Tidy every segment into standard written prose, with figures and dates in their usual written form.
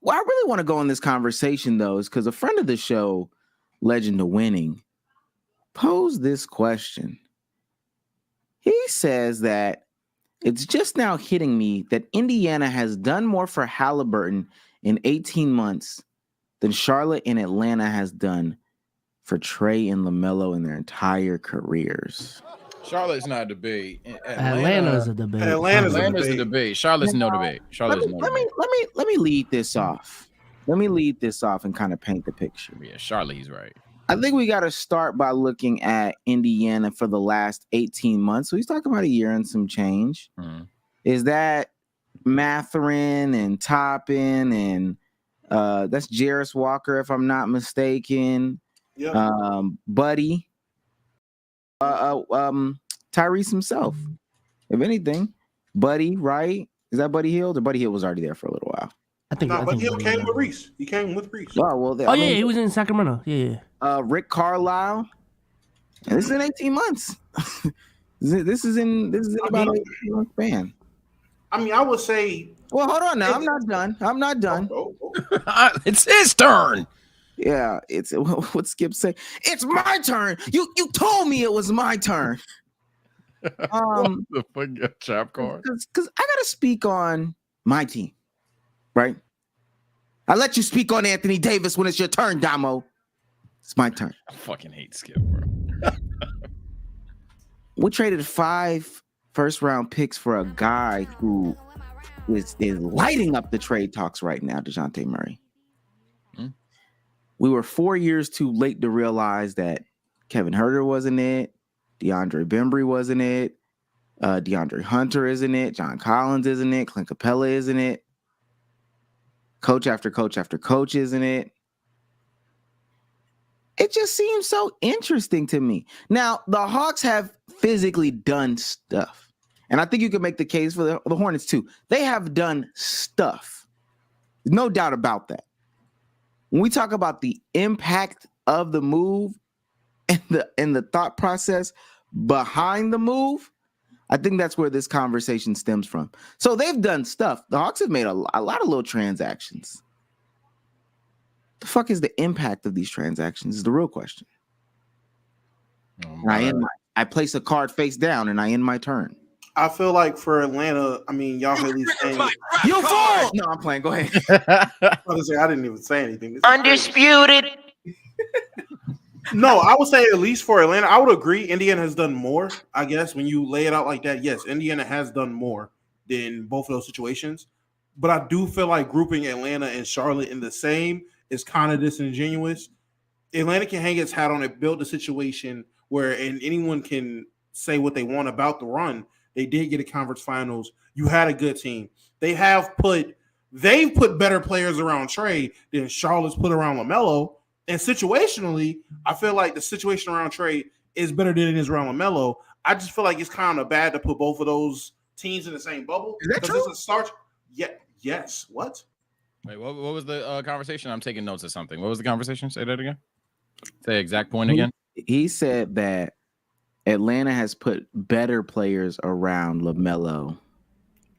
I really want to go in this conversation, though, is because a friend of the show, Legend of Winning, posed this question. He says that it's just now hitting me that Indiana has done more for Halliburton in 18 months than Charlotte and Atlanta has done for Trey and LaMelo in their entire careers. Charlotte's not a debate. Atlanta's a debate. Atlanta's a debate. Charlotte's no debate. Let me lead this off. Let me lead this off and kind of paint the picture. Yeah, Charlotte, he's right. I think we got to start by looking at Indiana for the last 18 months. So he's talking about a year and some change. Mm-hmm. Is that Mathurin and Toppin and that's Jarris Walker, if I'm not mistaken. Yeah. Buddy. Tyrese himself. If anything, Buddy, right? Is that Buddy Hield? Or Buddy Hield was already there for a little while. Buddy Hield came with Reese. He came with Reese. He was in Sacramento. Yeah. Rick Carlisle. And this is in 18 months. this is in about an 18-month span. I mean, I would say. Well, hold on now. I'm not done. It's his turn. Yeah, it's what Skip say. It's my turn. You told me it was my turn. The fuck chap card. Because I gotta speak on my team, right? I let you speak on Anthony Davis when it's your turn, Damo. It's my turn. I fucking hate Skip, bro. We traded 5 first-round picks for a guy who is lighting up the trade talks right now, DeJounte Murray. We were 4 years too late to realize that Kevin Huerter wasn't it, DeAndre Bembry wasn't it, DeAndre Hunter isn't it, John Collins isn't it, Clint Capella isn't it, coach after coach after coach isn't it. It just seems so interesting to me. Now, the Hawks have physically done stuff, and I think you can make the case for the Hornets too. They have done stuff. No doubt about that. When we talk about the impact of the move and the thought process behind the move, I think that's where this conversation stems from. So they've done stuff. The Hawks have made a lot of little transactions. The fuck is the impact of these transactions is the real question. I place a card face down and I end my turn. I feel like for Atlanta, I mean, y'all at least saying you fall. No, I'm playing. Go ahead. I didn't even say anything. Undisputed. No, I would say at least for Atlanta, I would agree. Indiana has done more. I guess when you lay it out like that, yes, Indiana has done more than both of those situations. But I do feel like grouping Atlanta and Charlotte in the same is kind of disingenuous. Atlanta can hang its hat on it, build a situation where and anyone can say what they want about the run. They did get a conference finals. You had a good team. They've put better players around Trey than Charlotte's put around LaMelo. And situationally, I feel like the situation around Trey is better than it is around LaMelo. I just feel like it's kind of bad to put both of those teams in the same bubble. Is that true? Yes. What? Wait, what was the conversation? I'm taking notes of something. What was the conversation? Say that again. Say the exact point again. He said that Atlanta has put better players around LaMelo.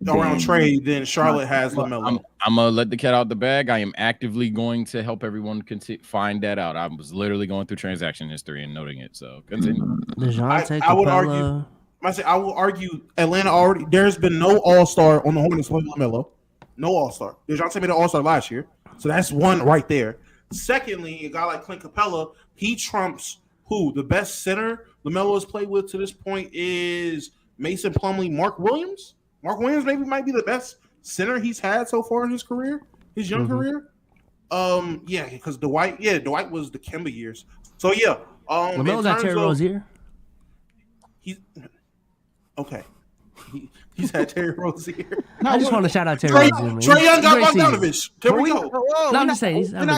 Around Trey than Charlotte has LaMelo. I'm going to let the cat out the bag. I am actively going to help everyone find that out. I was literally going through transaction history and noting it. So continue. I will argue Atlanta already, there's been no all-star on the Hornets with LaMelo. No all-star. DeJounte made an all-star last year. So that's one right there. Secondly, a guy like Clint Capella, he trumps who? The best center LaMelo has played with to this point is Mason Plumlee, Mark Williams. Mark Williams might be the best center he's had so far in his career, his young career. Because Dwight was the Kemba years. So yeah. LaMelo's got Terry Rozier. He's okay. He's had Terry Rozier. I just want to shout out Terry Rozier. Trey Young got Bogdanovich. There we go. No, I'm just saying. Kevin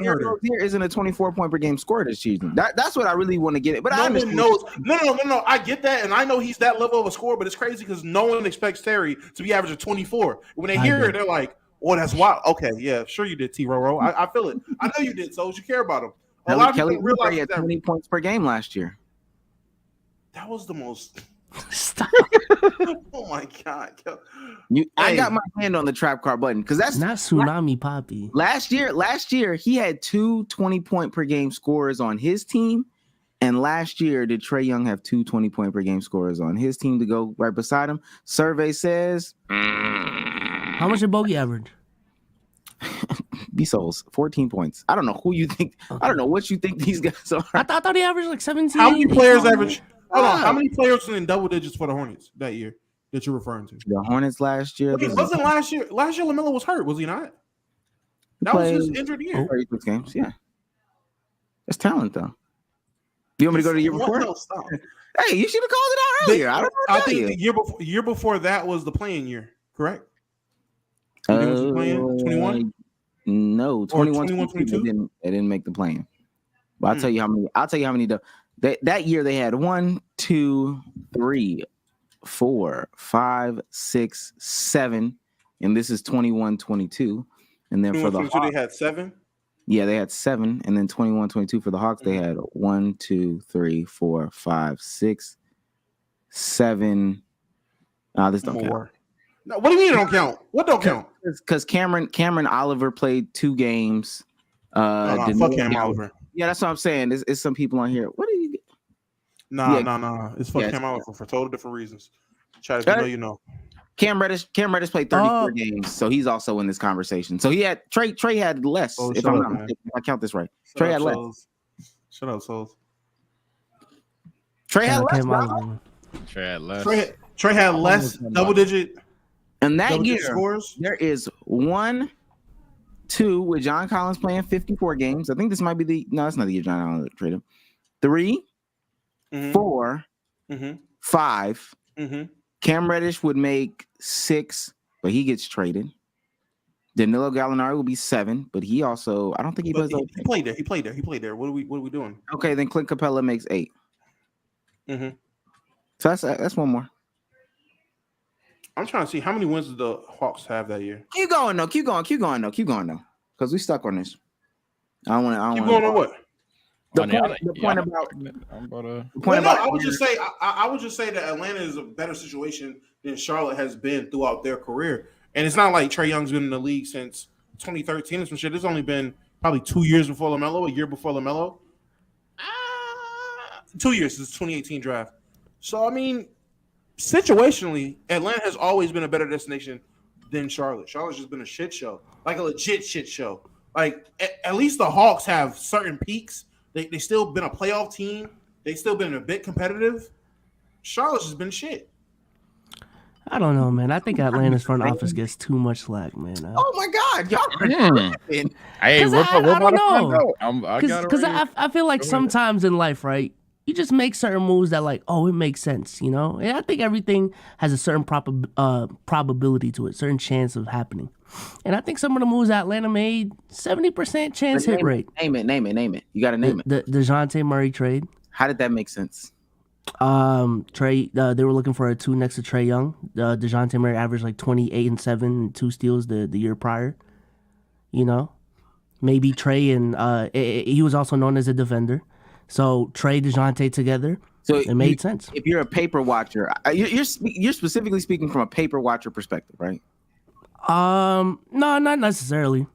Huerter Rozier isn't a 24 point per game scorer this season. That's what I really want to get it. But no one knows. No. I get that, and I know he's that level of a scorer. But it's crazy because no one expects Terry to be averaging 24. When they hear it, they're like, "Oh, that's wild." Okay, yeah, sure you did, T. Roro. I feel it. I know you did. So you care about him. A lot of people realize he had 20 points per game last year. That was the most. Stop. Oh my god. I Hey. got my hand on the trap card button because that's Not Tsunami Poppy. last year he had 2 20-point per game scorers on his team. And last year, did Trae Young have 2 20-point per game scorers on his team to go right beside him? Survey says How much did Bogey average? B Souls 14 points. I don't know who you think. I don't know what you think these guys are. I thought he averaged like 17. How many players 18. average? Hold on. How many players in double digits for the Hornets that year that you're referring to? The Hornets last year. Wait, wasn't last year? Last year, LaMelo was hurt, was he not? That was his injured year. 36 games. Yeah, that's talent though. You want me to go to the year before? No, stop. Hey, you should have called it out earlier. I don't know. I think the year before that was the playing year, correct? 21? No, 21, 22. They didn't make the plan. But I'll tell you how many. I'll tell you how many. That year they had 1, 2, 3, 4, 5, 6, 7, and this is 21, 22. And then for the Hawks, they had 7. Yeah, they had 7, and then 21, 22 for the Hawks. They had 1, 2, 3, 4, 5, 6, 7. This don't count. No, what do you mean it don't count? What don't count? Because Cameron Oliver played 2 games. Fuck Cam Oliver. Yeah, that's what I'm saying. It's some people on here. What do you? Nah. It's fuck Cam Oliver for total different reasons. Chad, if you know. Cam Reddish played 34 games, so he's also in this conversation. So he had Trey had less. If I'm not mistaken, I count this right. Trey had less. Shut up, Souls. Trey had less. Bro. Trey had less. Trey had less double digit. And that year, scores. There is 1, 2 with John Collins playing 54 games. I think this might be that's not the year John Collins traded him. 3, 4, 5. Cam Reddish would make 6, but he gets traded. Danilo Gallinari will be 7, but he also I don't think he does. He played there. He played there. What are we doing? Okay, then Clint Capella makes 8. So that's one more. I'm trying to see how many wins did the Hawks have that year. Keep going though. Because we stuck on this. I want to. Keep going on what? The point about. I would just say that Atlanta is a better situation than Charlotte has been throughout their career, and it's not like Trae Young's been in the league since 2013 or some shit. It's only been probably 2 years before LaMelo, a year before LaMelo. 2 years since 2018 draft. So I mean, situationally, Atlanta has always been a better destination than Charlotte. Charlotte's just been a shit show, like a legit shit show. Like at least the Hawks have certain peaks. They still been a playoff team. They still been a bit competitive. Charlotte's just been shit. I don't know, man. I think Atlanta's front office gets too much slack, man. Oh my God, y'all are tripping. Hey, we're I about don't to find know. out. Because I feel like sometimes in life, right, you just make certain moves that like, oh, it makes sense, you know? And I think everything has a certain probability to it, certain chance of happening. And I think some of the moves that Atlanta made, 70% chance hit rate. Name it. You got to name it. The DeJounte Murray trade. How did that make sense? Trey, they were looking for a 2 next to Trae Young. DeJounte Murray averaged like 28 and 7 and 2 steals the year prior. You know? Maybe Trae and he was also known as a defender. So Trae, DeJounte together, so it made sense. If you're a paper watcher, you're specifically speaking from a paper watcher perspective, right? No, not necessarily.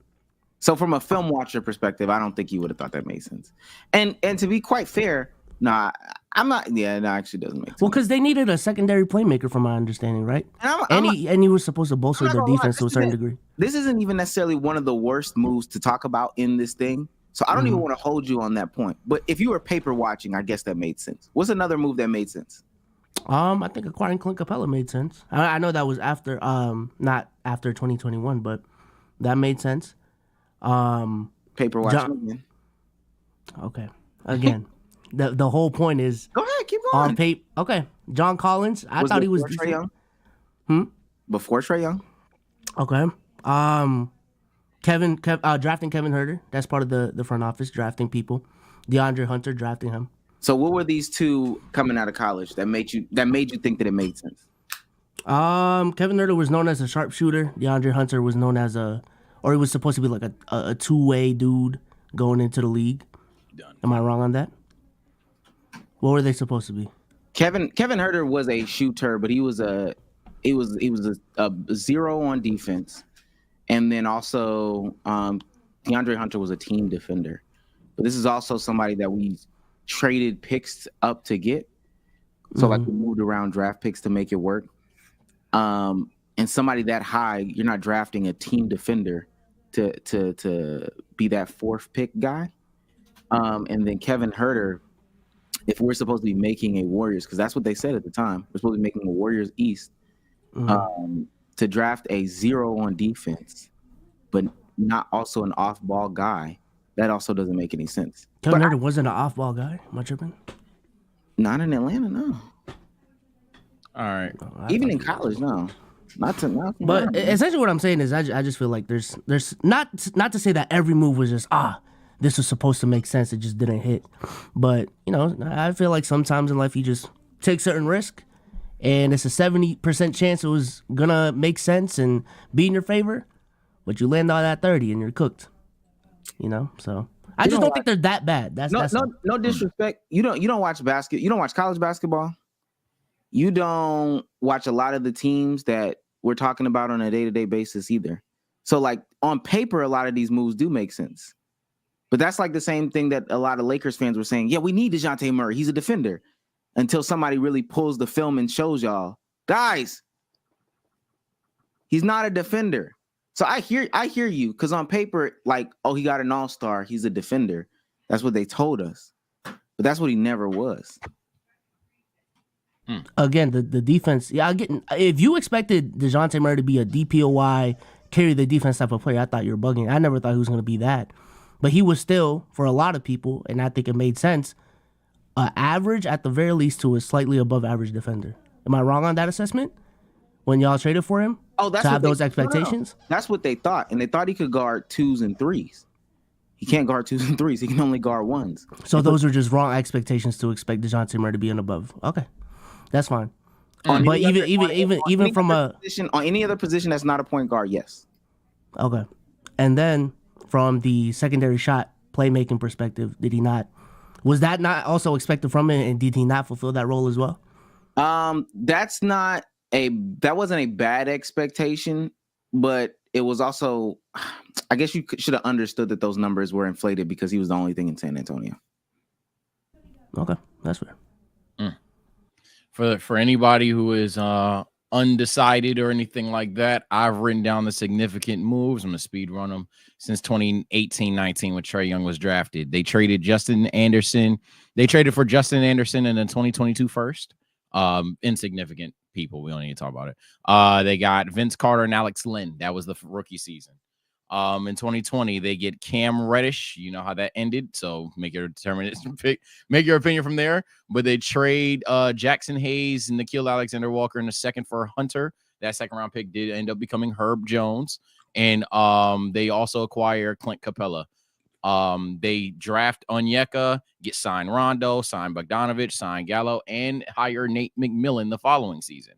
So from a film watcher perspective, I don't think you would have thought that made sense. And to be quite fair, I'm not. Yeah, no, actually doesn't make sense. Well, because they needed a secondary playmaker, from my understanding, right? And he was supposed to bolster their defense to a certain degree. This isn't even necessarily one of the worst moves to talk about in this thing. So I don't even want to hold you on that point. But if you were paper watching, I guess that made sense. What's another move that made sense? I think acquiring Clint Capella made sense. I know that was after, not after 2021, but that made sense. Paper watching again. Okay. Again, the whole point is go ahead, keep going. On paper. Okay, John Collins. I thought he was Trae Young. Before Trae Young. Okay. Drafting Kevin Huerter. That's part of the front office, drafting people. DeAndre Hunter, drafting him. So what were these two coming out of college that made you think that it made sense? Kevin Huerter was known as a sharpshooter. DeAndre Hunter was known as he was supposed to be like a two-way dude going into the league. Am I wrong on that? What were they supposed to be? Kevin Herter was a shooter, but he was a 0 on defense, and then also DeAndre Hunter was a team defender. But this is also somebody that we traded picks up to get. So like we moved around draft picks to make it work. And somebody that high, you're not drafting a team defender to be that fourth pick guy. And then Kevin Herter, if we're supposed to be making a Warriors, because that's what they said at the time, we're supposed to be making a Warriors East, to draft a 0 on defense, but not also an off-ball guy, that also doesn't make any sense. Kevin Herter wasn't an off-ball guy. Am I tripping? Not in Atlanta, no. All right. Even in college, no. But essentially what I'm saying is I just feel like there's not to say that every move was just this was supposed to make sense, it just didn't hit. But I feel like sometimes in life you just take certain risk, and it's a 70% chance it was gonna make sense and be in your favor, but you land on that 30 and you're cooked. So I just don't think they're that bad. That's no disrespect. You don't watch you don't watch college basketball. You don't watch a lot of the teams that we're talking about on a day-to-day basis either. So like on paper, a lot of these moves do make sense. But that's like the same thing that a lot of Lakers fans were saying. Yeah, we need DeJounte Murray. He's a defender. Until somebody really pulls the film and shows y'all, guys, he's not a defender. So I hear you, because on paper, like, oh, he got an all-star, he's a defender. That's what they told us. But that's what he never was. Again, the defense, if you expected DeJounte Murray to be a DPOY, carry the defense type of player, I thought you were bugging. I never thought he was going to be that. But he was still, for a lot of people, and I think it made sense, average at the very least to a slightly above average defender. Am I wrong on that assessment? When y'all traded for him? Oh, that's to have what those expectations? No. That's what they thought. And they thought he could guard 2s and 3s. He can't guard 2s and 3s. He can only guard 1s. So those are just wrong expectations to expect DeJounte Murray to be an above. Okay. That's fine. But even from a position, on any other position that's not a point guard, yes. Okay. And then from the secondary shot playmaking perspective, was that not also expected from him, and did he not fulfill that role as well? That wasn't a bad expectation, but it was also, I guess you should have understood that those numbers were inflated because he was the only thing in San Antonio. Okay, that's fair. For anybody who is undecided or anything like that, I've written down the significant moves. I'm going to speed run them. Since 2018-19 when Trae Young was drafted, they traded Justin Anderson. They traded for Justin Anderson in the 2022 first. Insignificant people. We don't need to talk about it. They got Vince Carter and Alex Len. That was the rookie season. In 2020, they get Cam Reddish. You know how that ended, so make your determination pick. Make your opinion from there. But they trade Jackson Hayes and Nickeil Alexander-Walker in the second for Hunter. That second round pick did end up becoming Herb Jones, and they also acquire Clint Capella. They draft Onyeka, get signed Rondo, sign Bogdanovich, sign Gallo, and hire Nate McMillan the following season.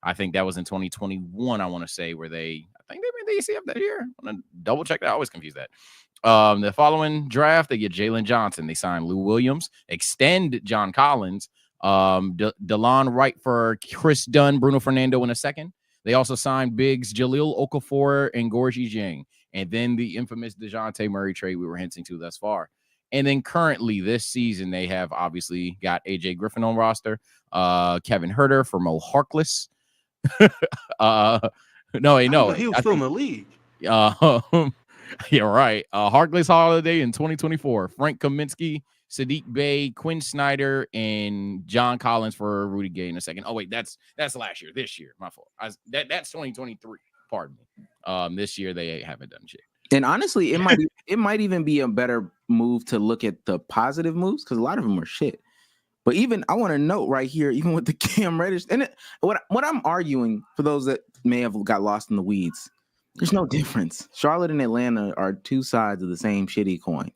I think that was in 2021. I want to say where I think they made the ACF that year. I'm gonna double check that. I always confuse that. The following draft, they get Jalen Johnson. They sign Lou Williams, extend John Collins, DeLon Wright for Chris Dunn, Bruno Fernando in a second. They also signed bigs Jaleel Okafor and Gorgie Dieng, and then the infamous DeJounte Murray trade we were hinting to thus far. And then currently this season, they have obviously got AJ Griffin on roster, Kevin Herter for Mo Harkless. No, he was still in the league. Yeah, right. Harkless Holiday in 2024. Frank Kaminsky, Sadiq Bey, Quinn Snyder, and John Collins for Rudy Gay in a second. Oh wait, that's last year. This year, my fault. That's 2023. Pardon me. This year they haven't done shit. And honestly, it might even be a better move to look at the positive moves, because a lot of them are shit. But even I want to note right here, even with the Cam Reddish, and what I'm arguing for those that may have got lost in the weeds, there's no difference. Charlotte and Atlanta are two sides of the same shitty coin.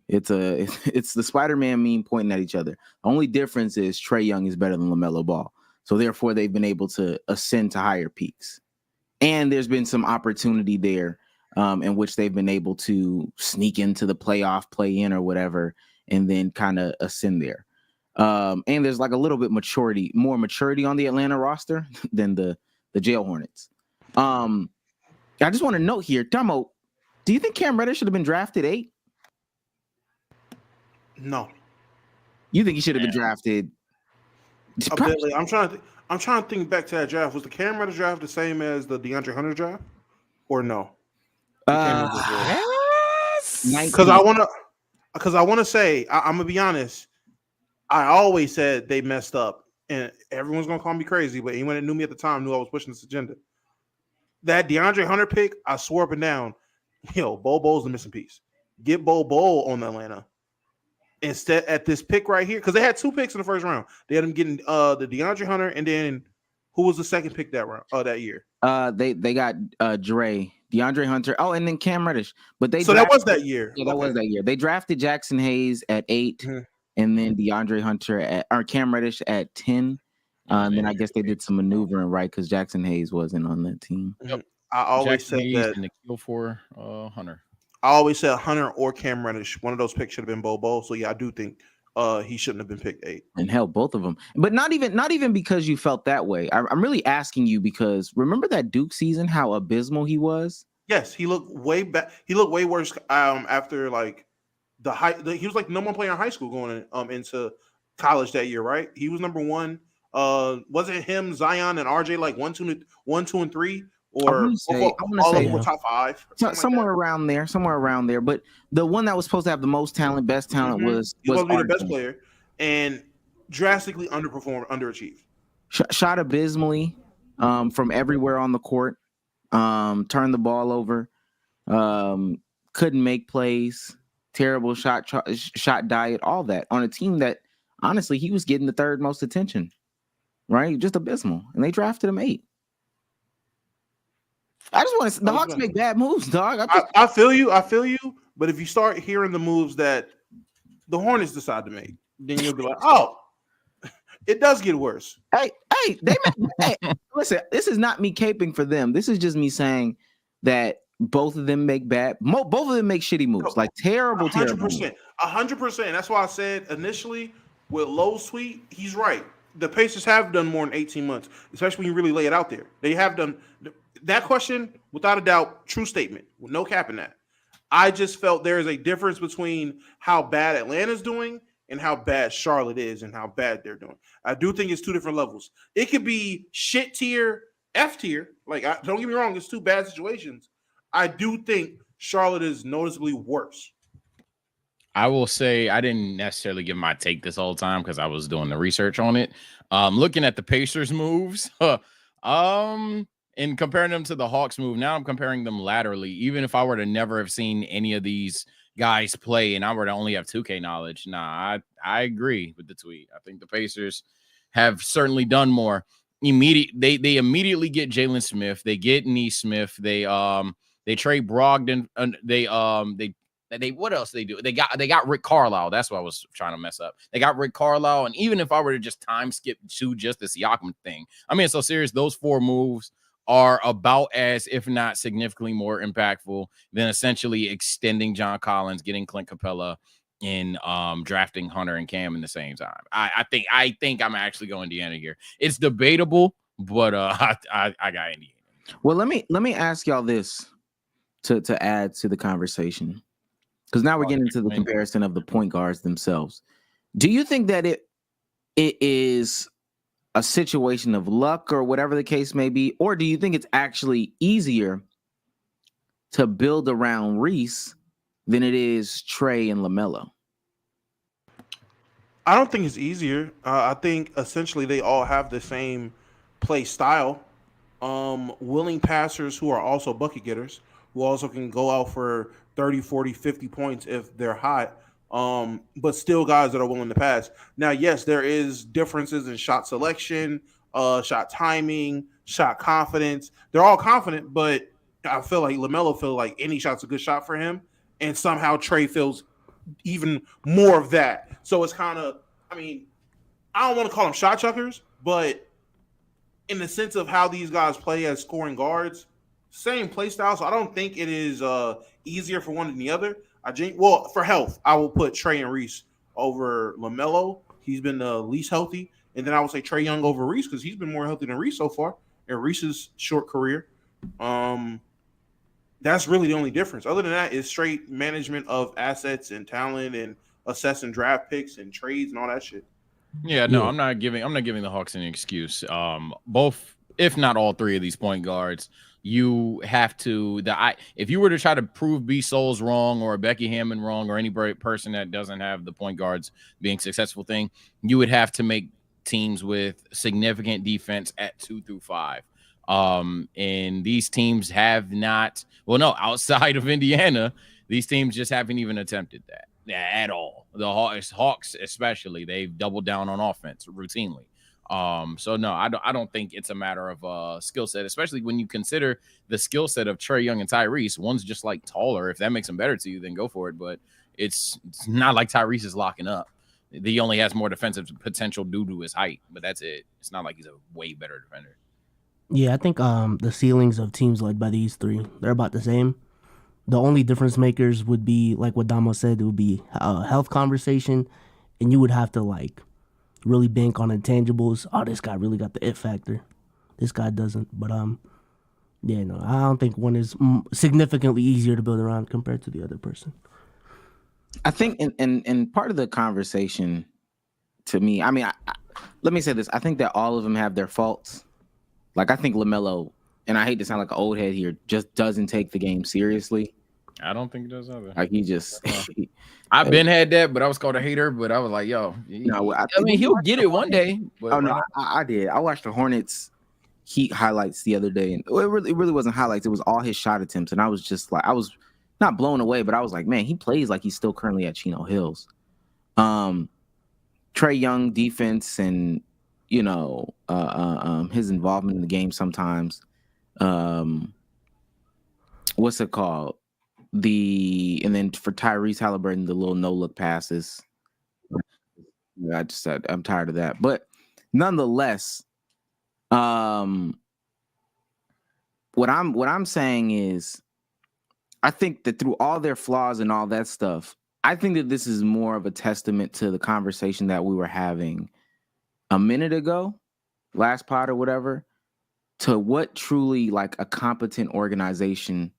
It's the Spider-Man meme pointing at each other. The only difference is Trae Young is better than LaMelo Ball, so therefore they've been able to ascend to higher peaks. And there's been some opportunity there in which they've been able to sneak into the playoff, play in or whatever, and then kind of ascend there. And there's like a little bit more maturity on the Atlanta roster than the Jail Hornets. I just want to note here, Damo, do you think Cam Reddish should have been drafted 8? No. You think he should have been drafted? I'm trying to think back to that draft. Was the Cam Reddish draft the same as the DeAndre Hunter draft, or no? Because I want to say I'm gonna be honest. I always said they messed up, and everyone's gonna call me crazy. But anyone that knew me at the time knew I was pushing this agenda. That DeAndre Hunter pick, I swore up and down, Bol Bol's the missing piece. Get Bol on Atlanta instead at this pick right here, because they had 2 picks in the first round. They had them getting the DeAndre Hunter, and then who was the second pick that round? That year. They got DeAndre Hunter. Oh, and then Cam Reddish. But that was that year. Yeah, that was that year. They drafted Jackson Hayes at 8, and then DeAndre Hunter or Cam Reddish at 10. And then I guess they did some maneuvering, right? Because Jackson Hayes wasn't on that team. Yep. I always said that and the kill for Hunter. I always said Hunter or Cam Reddish. One of those picks should have been Bol. So yeah, I do think he shouldn't have been picked 8. And hell, both of them. But not even because you felt that way. I'm really asking you because remember that Duke season, how abysmal he was? Yes, he looked way bad. He looked way worse after like he was like number 1 player in high school going into college that year, right? He was number 1. Wasn't him, Zion, and RJ like 1, 2, and 3, or I want to say were top 5, somewhere around there. But the one that was supposed to have the most talent, best talent was supposed to be the best player, and drastically underachieved. Shot abysmally from everywhere on the court. Turned the ball over. Couldn't make plays. Terrible shot diet. All that on a team that honestly he was getting the 3rd most attention. Right, just abysmal, and they drafted him 8. I just want to. The Hawks make bad moves, dog. I feel you. But if you start hearing the moves that the Hornets decide to make, then you'll be like, "Oh, it does get worse." Hey, listen. This is not me caping for them. This is just me saying that both of them make both of them make shitty moves, like terrible, 100%. 100%. That's why I said initially with Low Sweet, he's right. The Pacers have done more in 18 months, especially when you really lay it out there. They have done that question, without a doubt, true statement, with no cap in that. I just felt there is a difference between how bad Atlanta's doing and how bad Charlotte is and how bad they're doing. I do think it's 2 different levels. It could be shit tier, F tier. Like, don't get me wrong, it's 2 bad situations. I do think Charlotte is noticeably worse. I will say I didn't necessarily give my take this whole time because I was doing the research on it. Looking at the Pacers moves, and comparing them to the Hawks move, now I'm comparing them laterally. Even if I were to never have seen any of these guys play and I were to only have 2K knowledge, I agree with the tweet. I think the Pacers have certainly done more. They immediately get Jalen Smith. They get Nesmith. They trade Brogdon. They what else they do? They got Rick Carlisle. That's what I was trying to mess up. They got Rick Carlisle, and even if I were to just time skip to just the Siakam thing, I mean, it's so serious. Those 4 moves are about as, if not significantly more impactful than essentially extending John Collins, getting Clint Capella, and drafting Hunter and Cam in the same time. I think I'm actually going Indiana here. It's debatable, but I got Indiana. Well, let me ask y'all this to add to the conversation. Because now we're getting into the comparison of the point guards themselves. Do you think that it is a situation of luck or whatever the case may be? Or do you think it's actually easier to build around Reese than it is Trey and LaMelo? I don't think it's easier. I think essentially they all have the same play style. Willing passers who are also bucket getters, who also can go out for 30, 40, 50 points if they're hot, but still guys that are willing to pass. Now, yes, there is differences in shot selection, shot timing, shot confidence. They're all confident, but I feel like LaMelo feels like any shot's a good shot for him, and somehow Trey feels even more of that. So it's kind of, I mean, I don't want to call them shot chuckers, but in the sense of how these guys play as scoring guards, same play style. So I don't think it is easier for one than the other. For health, I will put Trey and Reese over LaMelo. He's been the least healthy. And then I would say Trae Young over Reese because he's been more healthy than Reese so far in Reese's short career. That's really the only difference. Other than that, is straight management of assets and talent and assessing draft picks and trades and all that shit. Yeah, no, I'm not giving the Hawks any excuse. Both, if not all three of these point guards, you have to if you were to try to prove B. Souls wrong or Becky Hammond wrong or any person that doesn't have the point guards being successful thing, you would have to make teams with significant defense at 2 through 5. And these teams have not, outside of Indiana, these teams just haven't even attempted that at all. The Hawks especially, they've doubled down on offense routinely. So no, I don't think it's a matter of skill set, especially when you consider the skill set of Trae Young and Tyrese. One's just like taller. If that makes them better to you, then go for it. But it's not like Tyrese is locking up. He only has more defensive potential due to his height, but that's it. It's not like he's a way better defender. Yeah, I think the ceilings of teams led by these three, they're about the same. The only difference makers would be, like what Damo said, it would be a health conversation, and you would have to, like, really bank on intangibles. Oh, this guy really got the it factor. This guy doesn't. But, yeah, no, I don't think one is significantly easier to build around compared to the other person. I think in part of the conversation, to me, I mean, let me say this. I think that all of them have their faults. Like, I think LaMelo, and I hate to sound like an old head here, just doesn't take the game seriously. I don't think it does either. Like, he just... I've been had that, but I was called a hater, but I was like, yo. I mean, he'll get it one day. But oh, no, I did. I watched the Hornets Heat highlights the other day, and it really wasn't highlights. It was all his shot attempts, and I was just like, I was not blown away, but I was like, man, he plays like he's still currently at Chino Hills. Trae Young defense and, you know, his involvement in the game sometimes. What's it called? And then for Tyrese Halliburton, the little no-look passes. I just said I'm tired of that. But nonetheless, what I'm saying is, I think that through all their flaws and all that stuff, I think that this is more of a testament to the conversation that we were having a minute ago, last pod or whatever, to what truly like a competent organization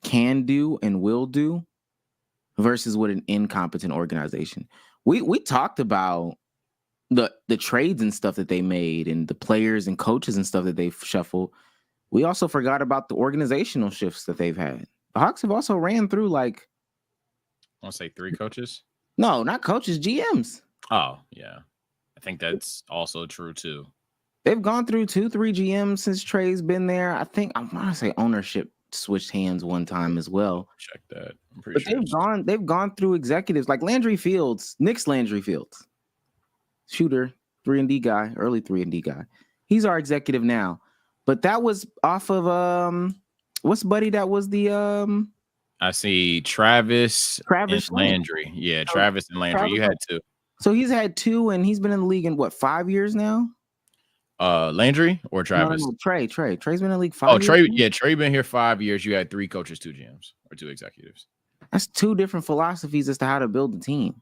can do and will do versus what an incompetent organization. We talked about the trades and stuff that they made and the players and coaches and stuff that they've shuffled. We also forgot about the organizational shifts that they've had. The Hawks have also ran through like, I want to say 3 coaches. No, not coaches, GMs. Oh, yeah. I think that's also true too. They've gone through 2-3 GMs since Trae's been there. I think I want to say ownership switched hands one time as well. Check that. I'm pretty sure. They've gone through executives like Landry Fields, Knicks Landry Fields, shooter, 3-and-D guy, early 3-and-D guy. He's our executive now. But that was off of what's buddy that was the I see Travis and Landry. Yeah, Travis and Landry. You had 2. So he's had 2 and he's been in the league in what, 5 years now? Landry or Travis? No, Trae. Trae's been in the league 5 years. Oh, Trae, yeah, Trae been here 5 years. You had 3 coaches, 2 GMs, or 2 executives. That's 2 different philosophies as to how to build a team.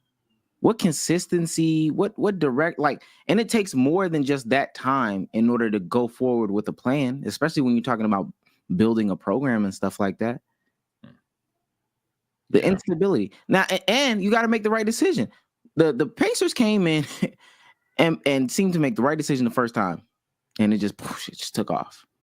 What consistency, what direct, like, and it takes more than just that time in order to go forward with a plan, especially when you're talking about building a program and stuff like that. The instability. Now, and you got to make the right decision. The Pacers came in and seemed to make the right decision the first time, and it just took off.